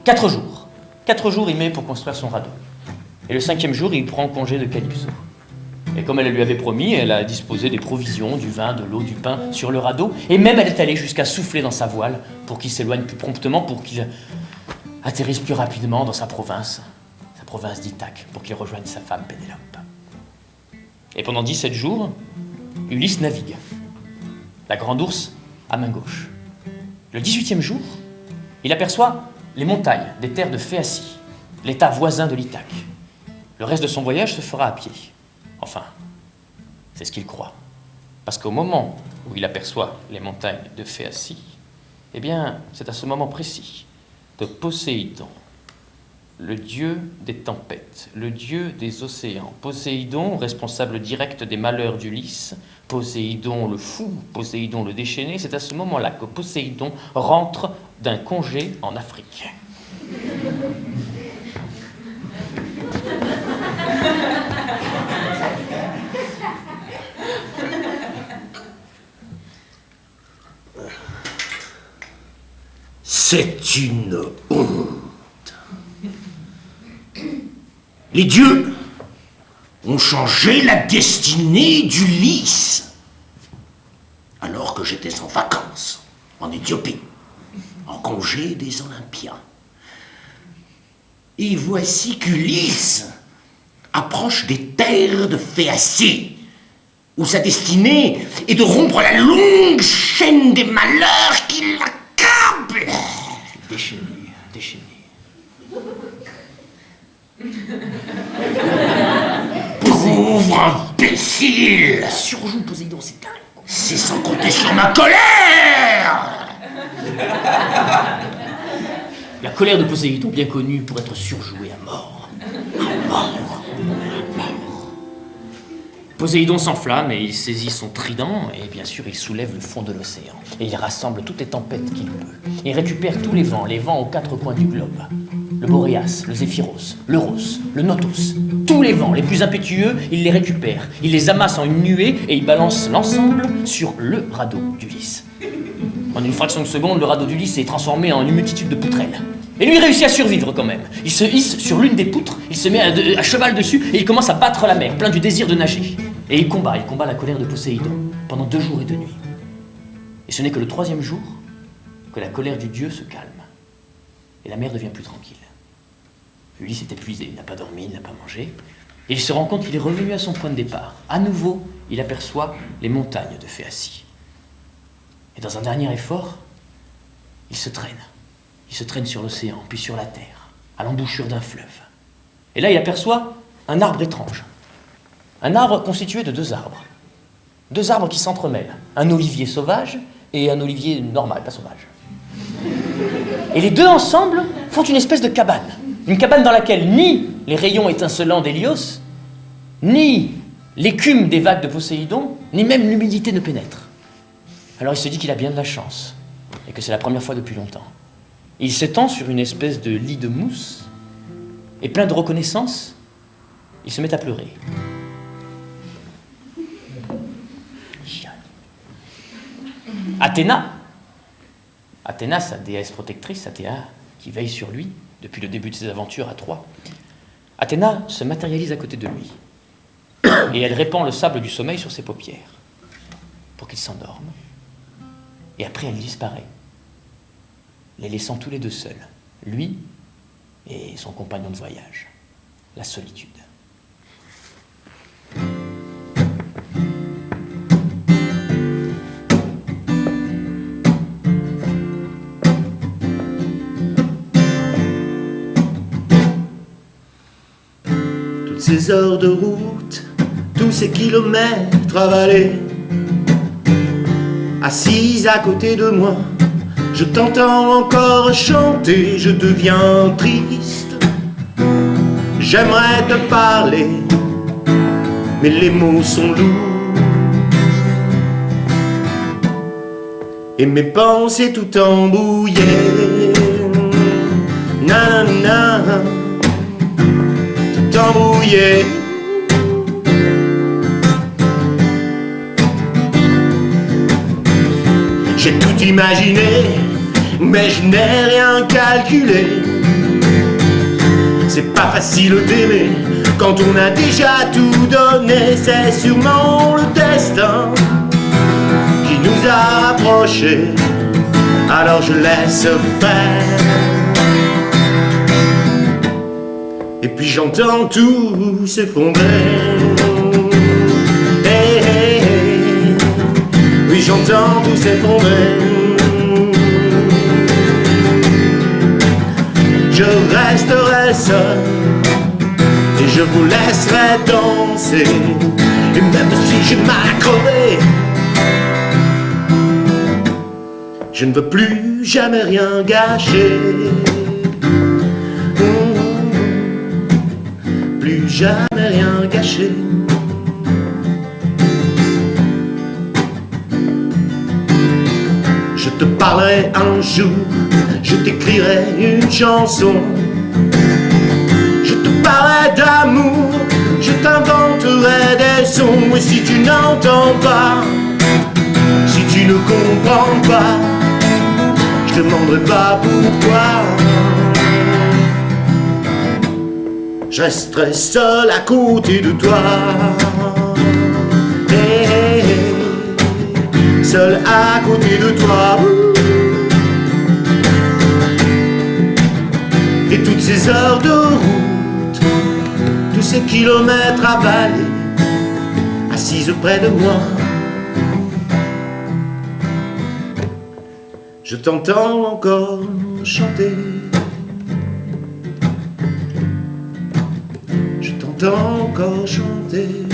4 jours. 4 jours il met pour construire son radeau. Et le 5e jour, il prend congé de Calypso. Et comme elle lui avait promis, elle a disposé des provisions, du vin, de l'eau, du pain sur le radeau. Et même elle est allée jusqu'à souffler dans sa voile pour qu'il s'éloigne plus promptement, pour qu'il atterrisse plus rapidement dans sa province d'Ithaque, pour qu'il rejoigne sa femme Pénélope. Et pendant 17 jours, Ulysse navigue. La grande ours à main gauche. Le 18e jour, il aperçoit les montagnes des terres de Phéacie, l'état voisin de l'Ithaque. Le reste de son voyage se fera à pied. Enfin, c'est ce qu'il croit. Parce qu'au moment où il aperçoit les montagnes de Phéacie, eh bien, c'est à ce moment précis que Poséidon, le dieu des tempêtes, le dieu des océans, Poséidon, responsable direct des malheurs d'Ulysse, Poséidon le fou, Poséidon le déchaîné, c'est à ce moment-là que Poséidon rentre d'un congé en Afrique. C'est une honte. Les dieux ont changé la destinée d'Ulysse alors que j'étais en vacances en Éthiopie, en congé des Olympiens. Et voici qu'Ulysse approche des terres de Phéacie, où sa destinée est de rompre la longue chaîne des malheurs qui l'accablent. Déchaîné. Pauvre imbécile! Surjoue Poséidon, c'est dingue. C'est sans compter sur ma colère! La colère de Poséidon, bien connue pour être surjouée à mort. Poséidon s'enflamme et il saisit son trident et bien sûr il soulève le fond de l'océan. Et il rassemble toutes les tempêtes qu'il peut. Il récupère tous les vents aux 4 coins du globe. Le Boréas, le Zéphyros, l'Euros, le Notos. Tous les vents les plus impétueux, il les récupère. Il les amasse en une nuée et il balance l'ensemble sur le radeau d'Ulysse. En une fraction de seconde, le radeau d'Ulysse est transformé en une multitude de poutrelles. Et lui réussit à survivre quand même. Il se hisse sur l'une des poutres, il se met à cheval dessus et il commence à battre la mer, plein du désir de nager. Et il combat la colère de Poséidon pendant 2 jours et 2 nuits. Et ce n'est que le 3e jour que la colère du dieu se calme. Et la mer devient plus tranquille. Ulysse est épuisé, il n'a pas dormi, il n'a pas mangé. Et il se rend compte qu'il est revenu à son point de départ. À nouveau, il aperçoit les montagnes de Phéacie. Et dans un dernier effort, il se traîne. Il se traîne sur l'océan, puis sur la terre, à l'embouchure d'un fleuve. Et là, il aperçoit un arbre étrange. Un arbre constitué de 2 arbres. 2 arbres qui s'entremêlent. Un olivier sauvage et un olivier normal, pas sauvage. Et les deux ensemble font une espèce de cabane. Une cabane dans laquelle ni les rayons étincelants d'Hélios, ni l'écume des vagues de Poséidon, ni même l'humidité ne pénètrent. Alors il se dit qu'il a bien de la chance, et que c'est la première fois depuis longtemps. Il s'étend sur une espèce de lit de mousse, et plein de reconnaissance, il se met à pleurer. Athéna, sa déesse protectrice, Athéna, qui veille sur lui depuis le début de ses aventures à Troie, Athéna se matérialise à côté de lui, et elle répand le sable du sommeil sur ses paupières, pour qu'il s'endorme, et après elle disparaît, les laissant tous les deux seuls, lui et son compagnon de voyage, la solitude. Toutes ces heures de route, tous ces kilomètres avalés, assise à côté de moi, je t'entends encore chanter, je deviens triste. J'aimerais te parler, mais les mots sont lourds. Et mes pensées tout embrouillées, nanana, tout embrouillé. J'ai tout imaginé, mais je n'ai rien calculé. c'est pas facile d'aimer quand on a déjà tout donné. C'est sûrement le destin qui nous a rapprochés, alors je laisse faire. Et puis j'entends tout s'effondrer. Hey, hey, hey. Oui, j'entends tout s'effondrer. Je resterai seul et je vous laisserai danser. Et même si j'ai mal à crever, je ne veux plus jamais rien gâcher. Plus jamais rien gâcher. Je te parlerai un jour, je t'écrirai une chanson. Je te parlerai d'amour, je t'inventerai des sons. Et si tu n'entends pas, si tu ne comprends pas, je te demanderai pas pourquoi. Je resterai seul à côté de toi. Hey, hey, hey. Seul à côté de toi. Et toutes ces heures de route, tous ces kilomètres à balayer, assise près de moi, je t'entends encore chanter. Je t'entends encore chanter.